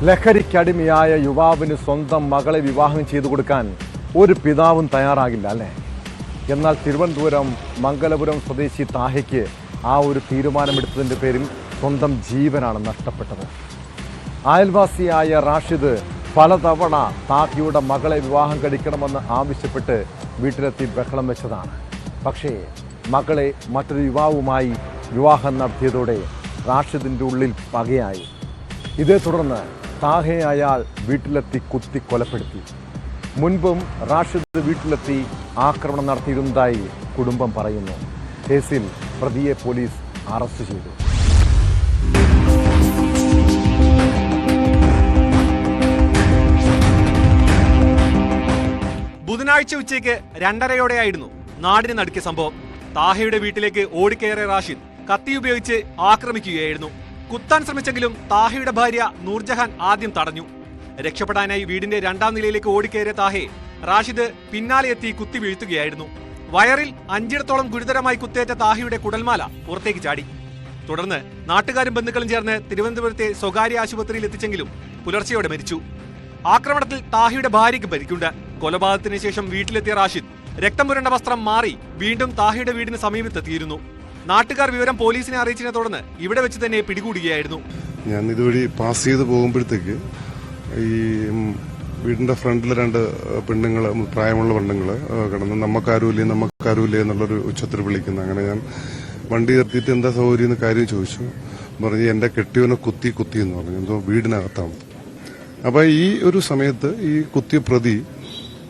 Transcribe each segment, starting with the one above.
ലഹരിക്കടിമയായ യുവാവിന് സ്വന്തം മകളെ വിവാഹം ചെയ്തു കൊടുക്കാൻ ഒരു പിതാവും തയ്യാറാകില്ല അല്ലേ? എന്നാൽ തിരുവനന്തപുരം മംഗലപുരം സ്വദേശി താഹയ്ക്ക് ആ ഒരു തീരുമാനമെടുത്തതിൻ്റെ പേരിൽ സ്വന്തം ജീവനാണ് നഷ്ടപ്പെട്ടത്. അയൽവാസിയായ റാഷിദ് പലതവണ താഹയുടെ മകളെ വിവാഹം കഴിക്കണമെന്ന് ആവശ്യപ്പെട്ട് വീട്ടിലെത്തി ബഹളം വെച്ചതാണ്. പക്ഷേ മകളെ മറ്റൊരു യുവാവുമായി വിവാഹം നടത്തിയതോടെ റാഷിദിൻ്റെ ഉള്ളിൽ പകയായി. ഇതേ തുടർന്ന് താഹയെ അയാൾ വീട്ടിലെത്തി കുത്തി കൊലപ്പെടുത്തി. മുൻപും റാഷിദ് വീട്ടിലെത്തി ആക്രമണം നടത്തിയിരുന്നതായി കുടുംബം പറയുന്നു. കേസിൽ പ്രതിയെ പോലീസ് അറസ്റ്റ് ചെയ്തു. ബുധനാഴ്ച ഉച്ചയ്ക്ക് 2:30 നാടിന് നടുക്കിയ സംഭവം. താഹയുടെ വീട്ടിലേക്ക് ഓടിക്കയറിയ റാഷിദ് കത്തി ഉപയോഗിച്ച് ആക്രമിക്കുകയായിരുന്നു. കുത്താൻ ശ്രമിച്ചെങ്കിലും താഹയുടെ ഭാര്യ നൂർജഹാൻ ആദ്യം തടഞ്ഞു. രക്ഷപ്പെടാനായി വീടിന്റെ 2ാം നിലയിലേക്ക് ഓടിക്കയറിയ താഹയെ റാഷിദ് പിന്നാലെ എത്തി കുത്തി വീഴ്ത്തുകയായിരുന്നു. വയറിൽ 5 ഗുരുതരമായി കുത്തേറ്റ താഹയുടെ കുടൽമാല പുറത്തേക്ക് ചാടി. തുടർന്ന് നാട്ടുകാരും ബന്ധുക്കളും ചേർന്ന് തിരുവനന്തപുരത്തെ സ്വകാര്യ ആശുപത്രിയിൽ എത്തിച്ചെങ്കിലും പുലർച്ചെയോടെ മരിച്ചു. ആക്രമണത്തിൽ താഹയുടെ ഭാര്യയ്ക്ക് പരിക്കുണ്ട്. കൊലപാതകത്തിന് ശേഷം വീട്ടിലെത്തിയ റാഷിദ് രക്തം പുരണ്ട വസ്ത്രം മാറി വീണ്ടും താഹയുടെ വീടിന് സമീപത്തെത്തിയിരുന്നു. നാട്ടുകാർ വിവരം പോലീസിനെ അറിയിച്ചതിനെ തുടർന്ന് ഇവിടെ വെച്ച് തന്നെ പിടികൂടുകയായിരുന്നു. ഞാൻ ഇതുവഴി പാസ് ചെയ്ത് പോകുമ്പോഴത്തേക്ക് ഈ വീടിന്റെ ഫ്രണ്ടിൽ 2 പെണ്ണുങ്ങൾ, പ്രായമുള്ള പെണ്ണുങ്ങള് കിടന്ന് നമുക്കാരുമില്ലേ എന്നുള്ളൊരു ഉച്ചത്തിൽ വിളിക്കുന്നു. അങ്ങനെ ഞാൻ വണ്ടി നിർത്തിയിട്ട് എന്താ സൗകര്യം എന്ന് കാര്യം ചോദിച്ചു. പറഞ്ഞ് എന്റെ കെട്ടിയവനെ കുത്തി എന്ന് പറഞ്ഞു. എന്തോ വീടിനകത്താണ്. അപ്പൊ ഈ ഒരു സമയത്ത് ഈ കുത്തിയ പ്രതി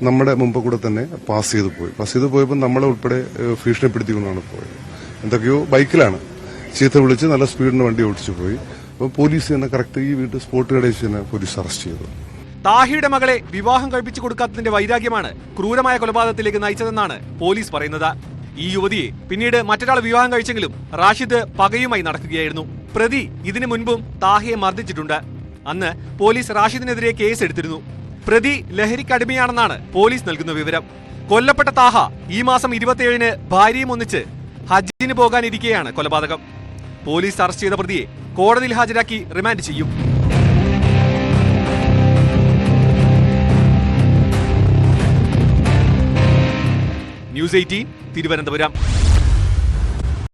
നമ്മുടെ മുമ്പ് കൂടെ തന്നെ പാസ് ചെയ്ത് പോയപ്പോൾ നമ്മളെ ഉൾപ്പെടെ ഭീഷണിപ്പെടുത്തിക്കൊണ്ടാണ് പോയത്. എന്തൊക്കെയോ ബൈക്കിലാണ് ചീത്ത വിളിച്ച് നല്ല സ്പീഡിന് വണ്ടി ഓടിച്ചു പോയി. അപ്പോൾ പോലീസ് തന്നെ കറക്റ്റ് ഈ വീട്ടിൽ സ്പോട്ട് കടയിച്ച് തന്നെ പോലീസ് അറസ്റ്റ് ചെയ്തു. താഹയുടെ മകളെ വിവാഹം കഴിപ്പിച്ചു കൊടുക്കാത്തതിന്റെ വൈരാഗ്യമാണ് ക്രൂരമായ കൊലപാതകത്തിലേക്ക് നയിച്ചതെന്നാണ് പോലീസ് പറയുന്നത്. ഈ യുവതിയെ പിന്നീട് മറ്റൊരാൾ വിവാഹം കഴിച്ചെങ്കിലും റാഷിദ് പകയുമായി നടക്കുകയായിരുന്നു. പ്രതി ഇതിനു മുൻപും താഹയെ മർദ്ദിച്ചിട്ടുണ്ട്. അന്ന് പോലീസ് റാഷിദിനെതിരെ കേസ് എടുത്തിരുന്നു. പ്രതി ലഹരിക്കടിമയാണെന്നാണ് പോലീസ് നൽകുന്ന വിവരം. കൊല്ലപ്പെട്ട താഹ ഈ മാസം 27-ന് ഭാര്യയും ഒന്നിച്ച് ഹജ്ജിന് പോകാനിരിക്കെയാണ് കൊലപാതകം. പോലീസ് അറസ്റ്റ് ചെയ്ത പ്രതിയെ കോടതിയിൽ ഹാജരാക്കി റിമാൻഡ് ചെയ്യും. ന്യൂസ് 18 തിരുവനന്തപുരം.